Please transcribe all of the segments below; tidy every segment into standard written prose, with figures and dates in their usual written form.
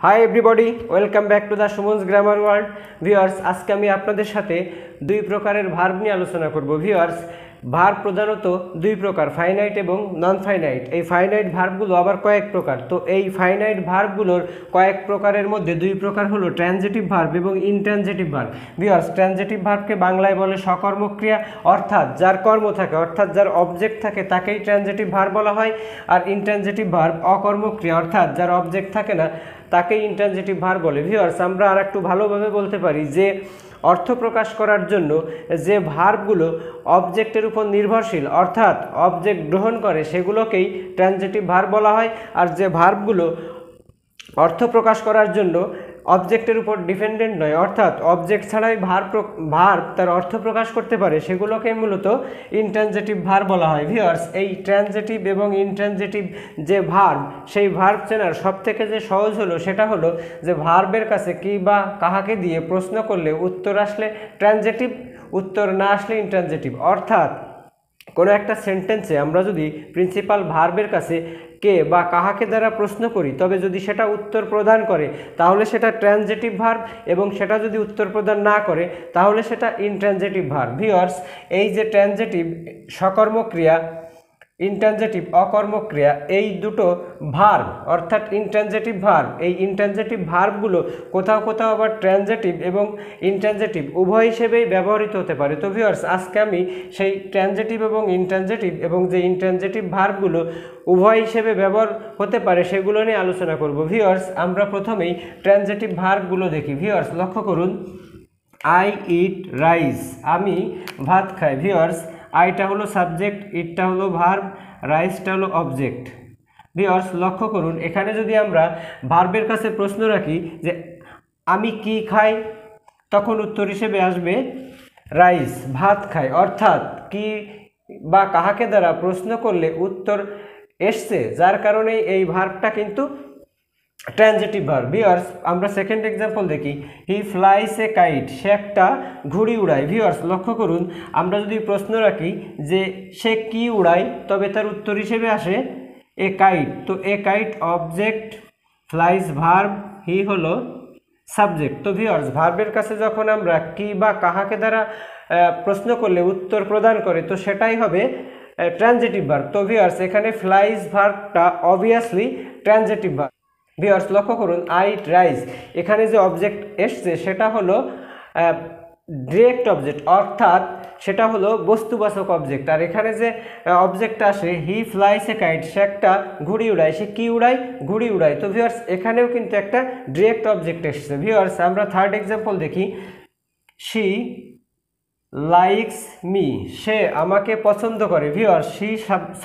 Hi everybody, welcome back to the সুমনস grammar world. Viewers, আজকে আমি আপনাদের সাথে দুই প্রকারের ভার্ব নিয়ে আলোচনা করব। ভিউয়ার্স, ভার্ব প্রধানত দুই প্রকার, ফাইনাইট এবং নন ফাইনাইট। এই ফাইনাইট ভার্বগুলো আবার কয়েক প্রকার। তো এই ফাইনাইট ভার্বগুলোর কয়েক প্রকারের মধ্যে দুই প্রকার হলো ট্রানজিটিভ ভার্ব এবং ইনট্রানজিটিভ ভার্ব। ভিউয়ার্স, ট্রানজিটিভ ভার্বকে বাংলায় বলে সকর্মক্রিয়া, অর্থাৎ যার কর্ম থাকে, অর্থাৎ যার অবজেক্ট থাকে তাকেই ট্রানজিটিভ ভার্ব বলা হয়। আর ইনট্রানজিটিভ ভার্ব অকর্মক্রিয়া, অর্থাৎ যার অবজেক্ট থাকে না তাকেই ইনট্রানজিটিভ ভার্ব বলে। ভিউয়ার্স, আমরা আর একটু ভালোভাবে বলতে পারি যে অর্থ প্রকাশ করার জন্য যে ভার্বগুলো অবজেক্টের উপর নির্ভরশীল, অর্থাৎ অবজেক্ট গ্রহণ করে, সেগুলোকেই ট্রানজিটিভ ভার্ব বলা হয়। আর যে ভার্বগুলো অর্থ প্রকাশ করার জন্য অবজেক্টের উপর ডিপেন্ডেন্ট নয়, অর্থাৎ অবজেক্ট ছাড়াই ভার্ব তার অর্থ প্রকাশ করতে পারে, সেগুলোকে মূলত ইনট্রানজিটিভ ভার্ব বলা হয়। ভিউয়ার্স, এই ট্রানজিটিভ এবং ইনট্রানজিটিভ যে ভার্ব, সেই ভার্ব চেনার সবথেকে যে সহজ হলো সেটা হলো যে ভার্বের কাছে কি বা কাহাকে দিয়ে প্রশ্ন করলে উত্তর আসলে ট্রানজিটিভ, উত্তর না আসলে ইনট্রানজিটিভ। অর্থাৎ কোনো একটা সেন্টেন্সে আমরা যদি প্রিন্সিপাল ভার্বের কাছে কে বা কাহাকে দ্বারা প্রশ্ন করি, তবে যদি সেটা উত্তর প্রদান করে তাহলে সেটা ট্রানজিটিভ ভার্ব, এবং সেটা যদি উত্তর প্রদান না করে তাহলে সেটা ইনট্রানজিটিভ ভার্ব। ভিউয়ার্স, এই যে ট্রানজিটিভ সকর্মক্রিয়া, ইনট্রানজিটিভ অকর্মক্রিয়া, এই দুটো ভার্ব অর্থাৎ ইনট্রানজিটিভ ভার্ব, এই ইনট্রানজিটিভ ভার্বগুলো কোথাও কোথাও আবার ট্রানজিটিভ এবং ইনট্রানজিটিভ উভয় হিসেবেই ব্যবহৃত হতে পারে। তো ভিউয়ার্স, আজকে আমি সেই ট্রানজিটিভ এবং ইনট্রানজিটিভ এবং যে ইনট্রানজিটিভ ভার্বগুলো উভয় হিসেবে ব্যবহার হতে পারে সেগুলো নিয়ে আলোচনা করব। ভিউয়ার্স, আমরা প্রথমেই ট্রানজিটিভ ভার্বগুলো দেখি। ভিউয়ার্স, লক্ষ্য করুন, আই ইট রাইস, আমি ভাত খাই। ভিউয়ার্স, আইটা হলো সাবজেক্ট, ইটটা হলো ভার্ব, রাইসটা হলো অবজেক্ট। ভিউয়ার্স, লক্ষ্য করুন, এখানে যদি আমরা ভার্বের কাছে প্রশ্ন রাখি যে আমি কি খাই, তখন উত্তর হিসেবে আসবে রাইস, ভাত খাই। অর্থাৎ কি বা কাহাকে দ্বারা প্রশ্ন করলে উত্তর এসছে, যার কারণে এই ভার্বটা কিন্তু ট্রানজিটিভ ভার্ব। ভিউয়ার্স, আমরা সেকেন্ড এক্সাম্পল দেখি, হি ফ্লাইস এ কাইট, সে একটা ঘুড়ি উড়ায়। ভিউয়ার্স, লক্ষ্য করুন, আমরা যদি প্রশ্ন রাখি যে সে কি উড়ায়, তবে তার উত্তর হিসেবে আসে এ কাইট। তো a kite object, flies verb, he হলো সাবজেক্ট। তো ভিউয়ার্স, ভার্বের কাছে যখন আমরা কি বা কাহাকে দ্বারা প্রশ্ন করলে উত্তর প্রদান করে, তো সেটাই হবে ট্রানজিটিভ ভার্ব। তো ভিউয়ার্স, এখানে ফ্লাইস ভার্বটা অবভিয়াসলি ট্রানজিটিভ ভার্ব। ভিউয়ার্স, লক্ষ্য করুন, আই ইট রাইস, এখানে যে অবজেক্ট এসছে সেটা হলো ডিরেক্ট অবজেক্ট, অর্থাৎ সেটা হলো বস্তুবাচক অবজেক্ট। আর এখানে যে অবজেক্টটা আসে, হি ফ্লাইস এ কাইট, সে একটা ঘুড়ি উড়ায়। সে কি উড়ায়? ঘুড়ি উড়ায়। তো ভিউয়ার্স, এখানেও কিন্তু একটা ডিরেক্ট অবজেক্ট এসছে। ভিউয়ার্স, আমরা থার্ড এক্সাম্পল দেখি, শি লাইকস মি, সে আমাকে পছন্দ করে। Viewers, she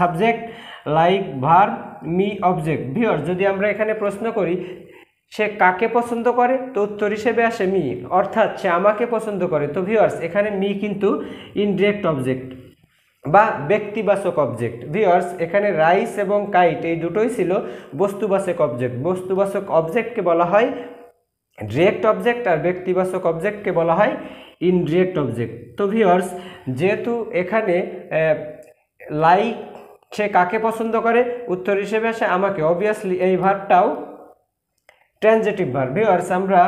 subject, like verb, me object. Viewers, যদি আমরা এখানে প্রশ্ন করি সে কাকে পছন্দ করে, তো উত্তর হিসেবে আসে মি, অর্থাৎ সে আমাকে পছন্দ করে। তো ভিউয়ার্স, এখানে মি কিন্তু ইনডিরেক্ট অবজেক্ট বা ব্যক্তিবাচক অবজেক্ট। ভিউয়ার্স, এখানে রাইস এবং কাইট এই দুটোই ছিল বস্তুবাচক অবজেক্ট। বস্তুবাচক অবজেক্টকে বলা হয় ডিরেক্ট অবজেক্ট, আর ব্যক্তিবাচক অবজেক্টকে বলা হয় ইনডিরেক্ট অবজেক্ট। তো ভিউয়ার্স, যেহেতু এখানে লাইক, সে কাকে পছন্দ করে, উত্তর হিসেবে আসে আমাকে, অবভিয়াসলি এই ভার্বটাও ট্রানজিটিভ ভার্ব। ভিউয়ার্স, আমরা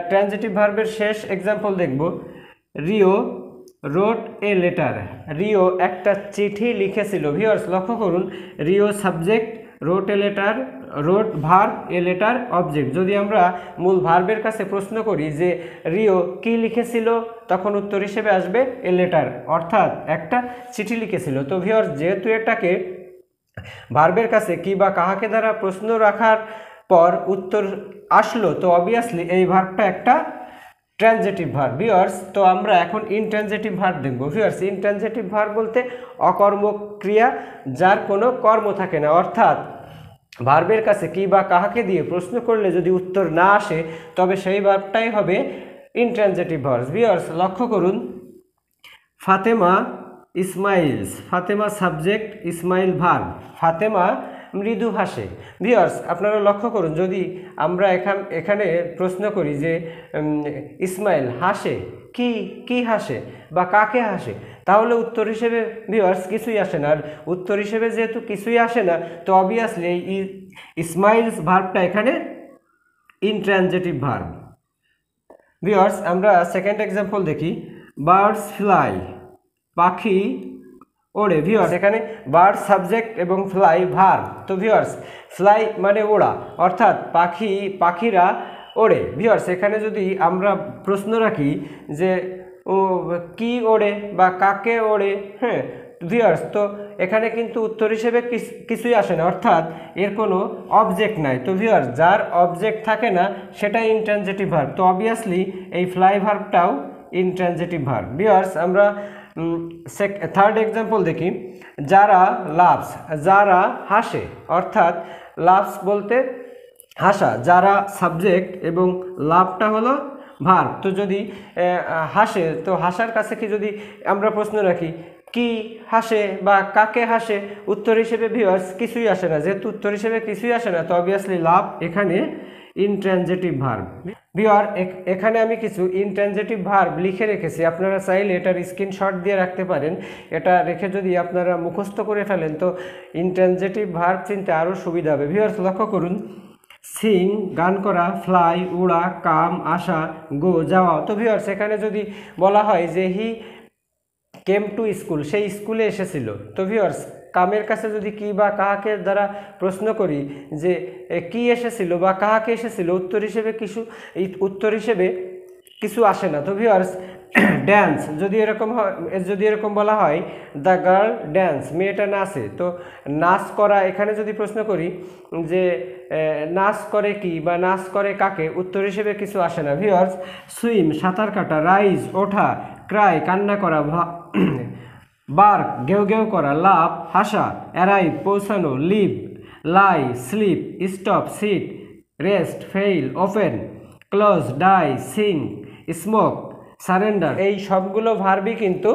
ট্রানজিটিভ ভার্বের শেষ এক্সাম্পল দেখব, Rio wrote a letter, Rio একটা চিঠি লিখেছিল। ভিউয়ার্স, লক্ষ্য করুন, Rio subject, wrote a letter, wrote verb, a letter object. যদি আমরা মূল ভার্বের কাছে প্রশ্ন করি যে রিও কি লিখেছিল, তখন উত্তর হিসেবে আসবে এ লেটার, অর্থাৎ একটা চিঠি লিখেছিল। তো ভিউয়ার্স, যেহেতু এটাকে ভার্বের কাছে কি বা কাহাকে দ্বারা প্রশ্ন রাখার পর উত্তর আসলো, তো অবভিয়াসলি এই ভার্বটা একটা ট্রানজিটিভ ভার্ব। ভিউয়ার্স, তো আমরা এখন ইনট্রানজিটিভ ভার্ব দেখব। ভিউয়ার্স, ইনট্রানজিটিভ ভার্ব বলতে অকর্মক্রিয়া, যার কোনো কর্ম থাকে না, অর্থাৎ ভার্বের কাছে কি বা কাহাকে দিয়ে প্রশ্ন করলে যদি উত্তর না আসে, তবে সেই ভার্বটাই হবে ইনট্রানজিটিভ ভার্ব। ভিউয়ার্স, লক্ষ্য করুন, ফাতেমা ইসমাইলস, ফাতেমা সাবজেক্ট, ইসমাইল ভার্ব, ফাতেমা মৃদু হাসে। ভিউয়ার্স, আপনারা লক্ষ্য করুন, যদি আমরা এখানে প্রশ্ন করি যে ইসমাইল হাসে, কি হাসে বা কাকে হাসে, তাহলে উত্তর হিসেবে ভিউয়ার্স কিছুই আসে না। আর উত্তর হিসেবে যেহেতু কিছুই আসে না, তো অবভিয়াসলি এই ইসমাইলস ভার্বটা এখানে ইনট্রানজিটিভ ভার্ব। ভিউয়ার্স আমরা সেকেন্ড এক্সাম্পল দেখি, বার্ডস ফ্লাই, পাখি ওড়ে। ভিউয়ার্স এখানে বার্ড সাবজেক্ট এবং ফ্লাই ভার্ব। তো ভিউয়ার্স ফ্লাই মানে ওড়া, অর্থাৎ পাখিরা ওড়ে। ভিউয়ার্স এখানে যদি আমরা প্রশ্ন রাখি যে কি ওড়ে বা কাকে ওড়ে, হ্যাঁ ভিউয়ার্স, তো এখানে কিন্তু উত্তর হিসেবে কিছুই আসে না, অর্থাৎ এর কোনো অবজেক্ট নাই। তো ভিউয়ার্স যার অবজেক্ট থাকে না সেটা ইনট্রানজিটিভ ভার্ব। তো অবভিয়াসলি এই ফ্লাই ভার্বটাও ইনট্রানজিটিভ ভার্ব। ভিউয়ার্স আমরা থার্ড এক্সাম্পল দেখি, যারা লাভস, যারা হাসে, অর্থাৎ লাভস বলতে হাসা, যারা সাবজেক্ট এবং লাভটা হলো ভার্ব। তো যদি হাসে, তো হাসার কাছে কি যদি আমরা প্রশ্ন রাখি কি হাসে বা কাকে হাসে, উত্তর হিসেবে ভিউয়ার্স কিছুই আসে না। যেহেতু উত্তর হিসেবে কিছুই আসে না, তো অবভিয়াসলি লাভ এখানে ইনট্রানজিটিভ ভার্ব। ভিউয়ার এখানে আমি কিছু ইনট্রানজিটিভ ভার্ব লিখে রেখেছি, আপনারা চাইলে এটার স্ক্রিনশট দিয়ে রাখতে পারেন। এটা রেখে যদি আপনারা মুখস্থ করে ফেলেন তো ইনট্রানজিটিভ ভার্ব চিনতে আরও সুবিধা হবে। ভিউয়ার্স লক্ষ্য করুন, সিং গান করা, ফ্লাই উড়া, কাম আসা, গো যাওয়া। তো ভিউয়ার্স এখানে যদি বলা হয় যে হি কেম টু স্কুল, সেই স্কুলে এসেছিল। তো ভিউয়ার্স কামের কাছে যদি কি বা কাহাকে দ্বারা প্রশ্ন করি যে কি এসেছিল বা কাহাকে এসেছিল, উত্তর হিসেবে কিছু আসে না। তো ভিউয়ার্স ড্যান্স যদি এরকম বলা হয় দ্য গার্ল ড্যান্স, মেয়েটা নাচে। তো নাচ করা, এখানে যদি প্রশ্ন করি যে নাচ করে কি বা নাচ করে কাকে, উত্তর হিসেবে কিছু আসে না। ভিউয়ার্স সুইম সাঁতার কাটা, রাইজ ওঠা, ক্রাই কান্না করা, বার্ক ঘেউ ঘেউ করা, লাভ হাসা, অ্যারাইভ পৌঁছানো, live lie sleep, stop sit, rest fail open, close die sing smoke surrender. এই সবগুলো ভার্বই কিন্তু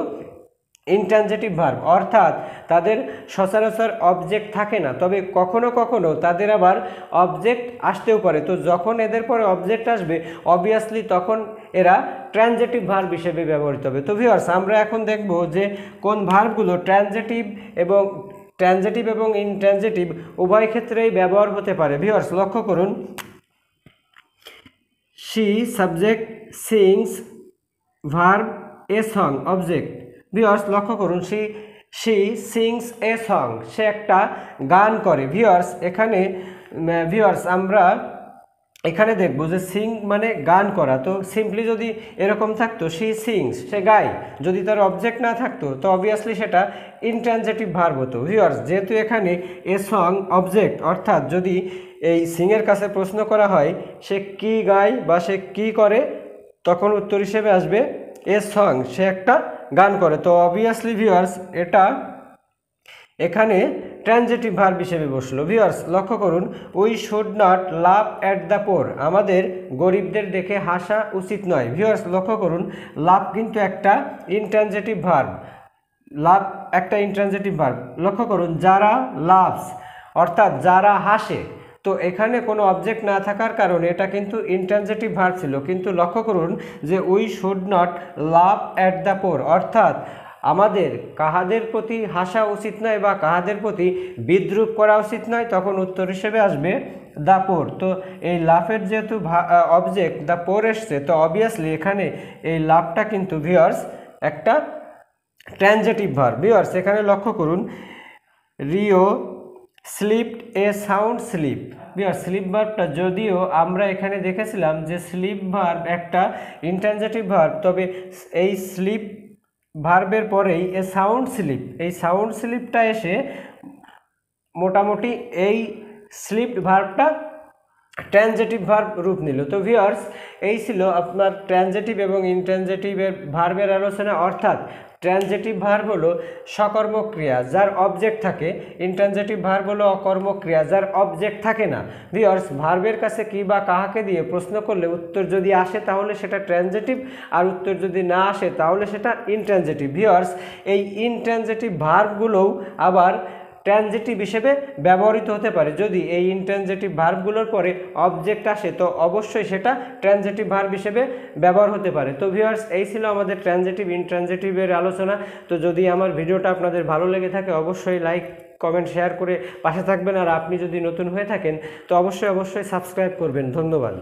ইনট্রানজিটিভ ভার্ব, অর্থাৎ তাদের সচরাচর অবজেক্ট থাকে না, তবে কখনো কখনো তাদের আবার অবজেক্ট আসতেও পারে। তো যখন এদের পরে অবজেক্ট আসবে অবভিয়াসলি তখন এরা ট্রানজিটিভ ভার্ব হিসেবে ব্যবহৃত হবে। তো ভিউয়ার্স আমরা এখন দেখব যে কোন ভার্বগুলো ট্রানজিটিভ এবং ইনট্রানজিটিভ উভয় ক্ষেত্রেই ব্যবহার হতে পারে। ভিউয়ার্স লক্ষ্য করুন, she subject, sings verb, a song object. Viewers লক্ষ্য করুন, শি সিংস এ সং, সে একটা গান করে। ভিউয়ার্স আমরা এখানে দেখব যে সিং মানে গান করা। তো সিম্পলি যদি এরকম থাকতো শি সিংস, সে গায়, যদি তার অবজেক্ট না থাকতো তো অবভিয়াসলি সেটা ইনট্রানজিটিভ ভার্ব হতো। ভিউয়ার্স যেহেতু এখানে এ সং অবজেক্ট, অর্থাৎ যদি এই সিংয়ের কাছে প্রশ্ন করা হয় সে কি গায় বা সে কি করে, তখন উত্তর হিসেবে আসবে এ সং, সে একটা গান করে। তো অবভিয়াসলি ভিউয়ার্স এটা এখানে ট্রানজিটিভ ভার্ব হিসেবে বসলো। ভিউয়ার্স লক্ষ্য করুন, we should not love at the poor, আমাদের গরিবদের দেখে হাসা উচিত নয়। ভিউয়ার্স লক্ষ্য করুন, লাভ কিন্তু একটা ইনট্রানজিটিভ ভার্ব, লক্ষ্য করুন, যারা লাভস অর্থাৎ যারা হাসে, তো এখানে কোনো অবজেক্ট না থাকার কারণে এটা কিন্তু ইনট্রানজিটিভ ভার্ব ছিল। কিন্তু লক্ষ্য করুন যে we should not love at the poor, অর্থাৎ আমাদের কাহাদের প্রতি হাসা উচিত নয় বা কাহাদের প্রতি বিদ্রুপ করা উচিত নয়, তখন উত্তর হিসেবে আসবে দ্য পোর। তো এই লাভের যেহেতু অবজেক্ট দ্য পোর এসছে, তো অবভিয়াসলি এখানে এই লাভটা কিন্তু ভিউয়ার্স একটা ট্রানজিটিভ ভার্ব। ভিউয়ার্স এখানে লক্ষ্য করুন, Rio slept a sound sleep. Viewers sleep ভার্বটা যদিও আমরা এখানে দেখেছিলাম যে স্লিপ ভার্ব একটা ইনট্রানজিটিভ ভার্ব, তবে এই স্লিপ ভার্বের পরেই এ সাউন্ড স্লিপ, এই সাউন্ড স্লিপটা এসে মোটামুটি এই স্লিপড ভার্বটা ট্রানজিটিভ ভার্ব রূপ নিল। তো ভিউয়ার্স এই ছিল আপনার ট্রানজিটিভ এবং ইনট্রানজিটিভের ভার্বের আলোচনা, অর্থাৎ ট্রানজিটিভ ভার্ব হলো সকর্মক ক্রিয়া যার অবজেক্ট থাকে, ইনট্রানজিটিভ ভার্ব হলো অকর্মক ক্রিয়া যার অবজেক্ট থাকে না। ভিউয়ার্স ভার্বের কাছে কি বা কাহাকে দিয়ে প্রশ্ন করলে উত্তর যদি আসে তাহলে সেটা ট্রানজিটিভ, আর উত্তর যদি না আসে তাহলে সেটা ইনট্রানজিটিভ। ভিউয়ার্স এই ইনট্রানজিটিভ ভার্বগুলোও আবার ট্রানজিটিভ হিসেবে ব্যবহৃত হতে পারে। যদি এই ইনট্রানজিটিভ ভার্বগুলোর পরে অবজেক্ট আসে তো অবশ্যই সেটা ট্রানজিটিভ ভার্ব হিসেবে ব্যবহার হতে পারে। তো ভিউয়ার্স এই ছিল আমাদের ট্রানজিটিভ ইনট্রানজিটিভের আলোচনা। তো যদি আমার ভিডিওটা আপনাদের ভালো লেগে থাকে অবশ্যই লাইক কমেন্ট শেয়ার করে পাশে থাকবেন, আর আপনি যদি নতুন হয়ে থাকেন তো অবশ্যই সাবস্ক্রাইব করবেন। ধন্যবাদ।